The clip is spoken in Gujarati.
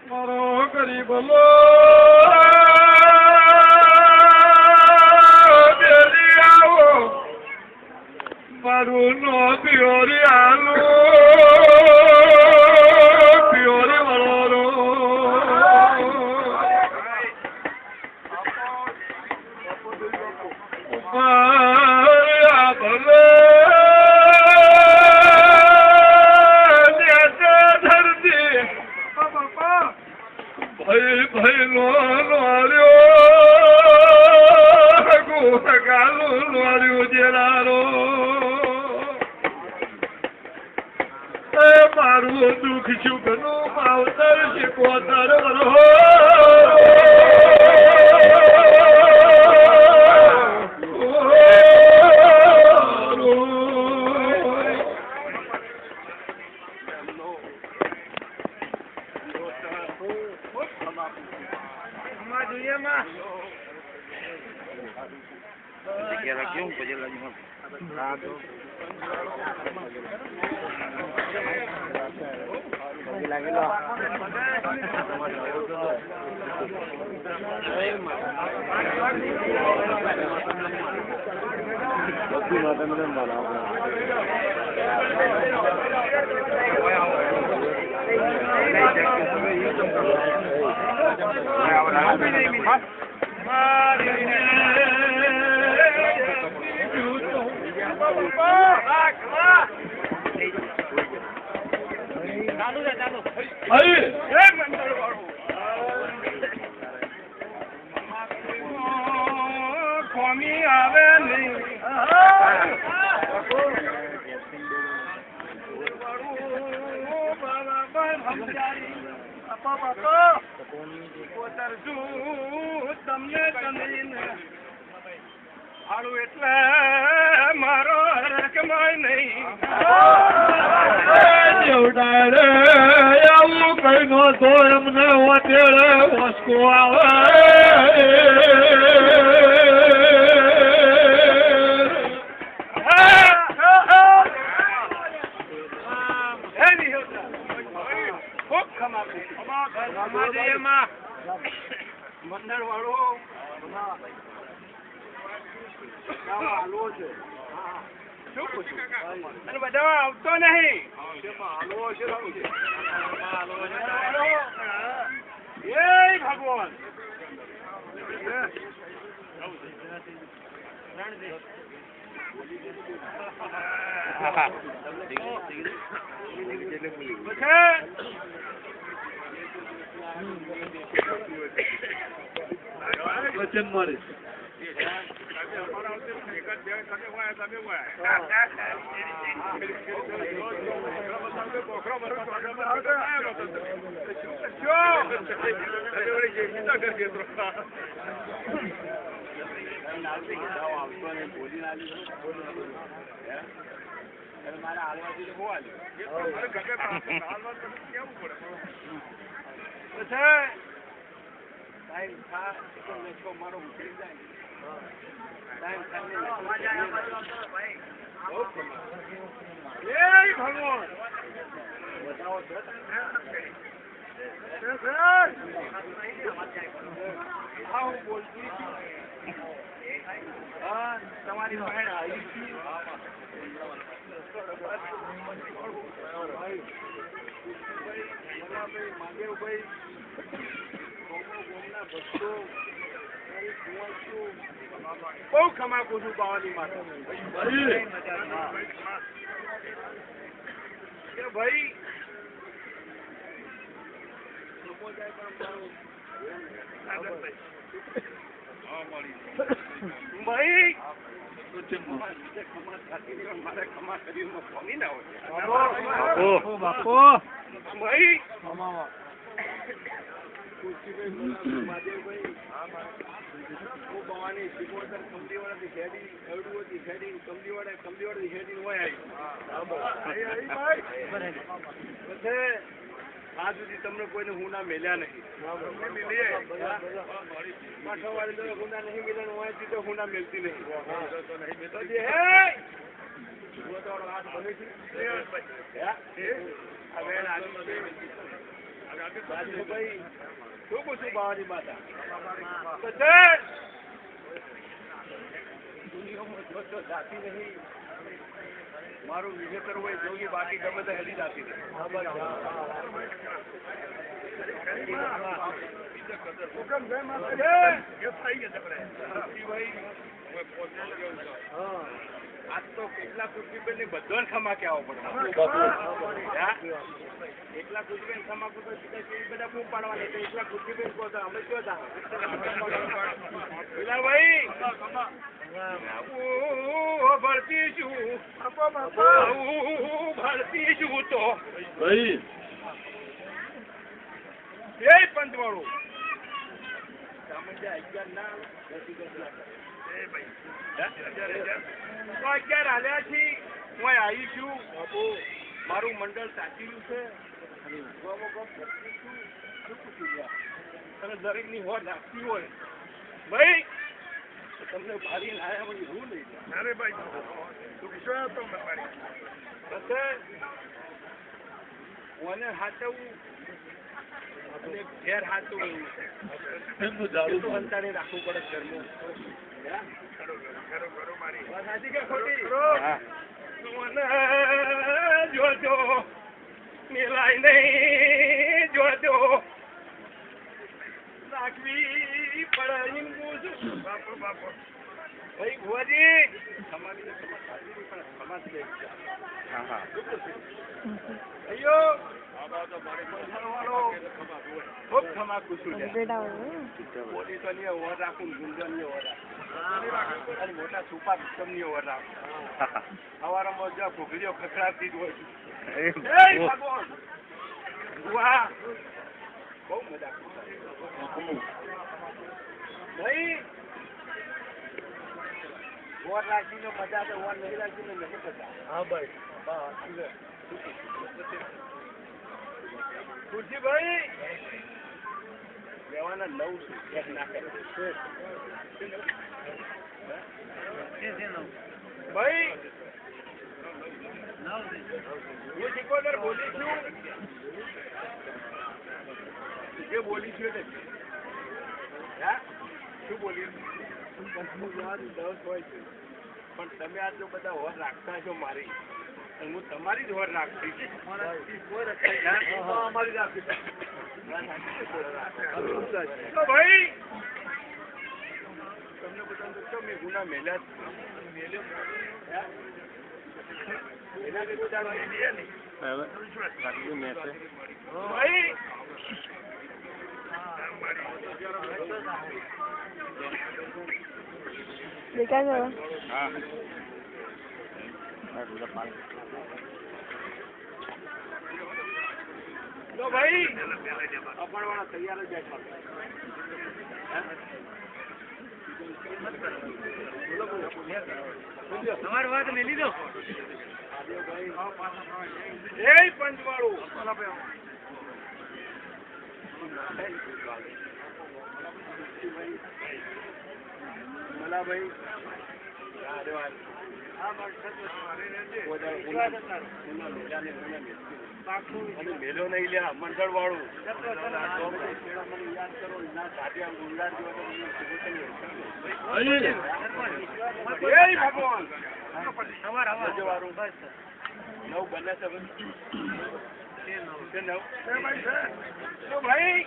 મારો ગરીબ લો બેલી આવો મારું નો પિયોરી આલો પિયોરી વળો ભલે ભાઈ નો લોર્યો ગાલો લોર્યો જેરારો મારું દુઃખ સુખ નું માવતર શીખવતર વરો કોમી આવે નહીં તમને હારું એટલે મારો હરકમાય નહીં જેવડારે આવું કઈ નો તો એમને વટેડે વસ્તુ આવે મંદર વાળો હાલવો છે શું પૂછ્યું અને બધા આવતો નહીં હાલવો છે એ ભગવાન વચન મળે મારા હાલવાથી હોવા મારો ઉતરી જાય ભગવાન હું બોલતી તમારી બહેન આવી મહાદેવભાઈ બહુ ખમાકું છું બાવાની માટે ભાઈ ભાઈ મારે ખમા શરીરમાં ફોમી ના હોય બાપો ભાઈ ભવાની સિકોતર કમલીવાળાથી ખેડી અડુઓથી ખેડી કમલીવાળાથી ખેડી હોય આવી આ સુધી તમને કોઈને હુના મેલ્યા નહીં માઠાવાળી હુના નહીં મેલ્યા હોય તો હુના મેલતી નહીં શું પૂછું બાવાની માતા જાતી નહીં મારું વિજય કરવું હોય જોગી બાકી ગમે તો હેલી જાતી આજ તો એકલા કુટુંબેન ને બધો ખમા કહેવો પડે એકલા કુટુંબેન ખમા બધા બૂમ પાડવાની તો એકલા કુટુંબેન કહો તો અમે કયો પેલા ભાઈ ભરતી છું ભરતી છું તો ભાઈ એ પંચવાળું અગિયાર હાલ્યા છી હું આવી છું મારું મંડળ સાચવ્યું છે અને દરેક ની હોર રાખતી હોય ભાઈ તમને ભારી લાયા મને હું લઈ જાય અરે ભાઈ તું વિશ્વાસ તો મને હાચવું અને ઘેર હાચવું સંતાને રાખવું પડે ઘરનું સાચી કે ખોટી જોજો મિલાય નહીં જોજો રાખવી પડે બાપો બાપો ભાઈ ભુવાજી તમારી સમાજ છે અయ్యో ખૂબ ખમાકુ છું પોલીસોની ઓર રાખું ગુંજનની ઓર રાખું અને મોટા સુપા વિક્રમની ઓર રાખું સવારમાં જ્યાં ઘોઘરીઓ ખખડાતી જ હોય વાહ બહુ મજા ભાઈ ઓર રાખીને મજા તો ઓર નહીં રાખીને નથી મજા હા ભાઈ ખુરશીભાઈ લેવાના 9 એક નાખે ભાઈ હું શીખોદર બોલી છું જે બોલી છું તે શું બોલી 10 હોય છે પણ તમે આ જો બધા હોર રાખતા છો મારી હું તમારી જ હોર રાખતી અમારી રાખી ભાઈ તમને બધા મેં ગુના મેલ્યા ભાઈ દેખા જરા હા તો ભાઈ અપણવાળા તૈયાર જ તમારી વાત મેં લીધો એ પંચવાળું મલાભાઈ મેલો નહીં લ્યા મંડળ વાળું યાદ કરો ના સાધ્યા ભગવાન વાળું 9 બને છે ભાઈ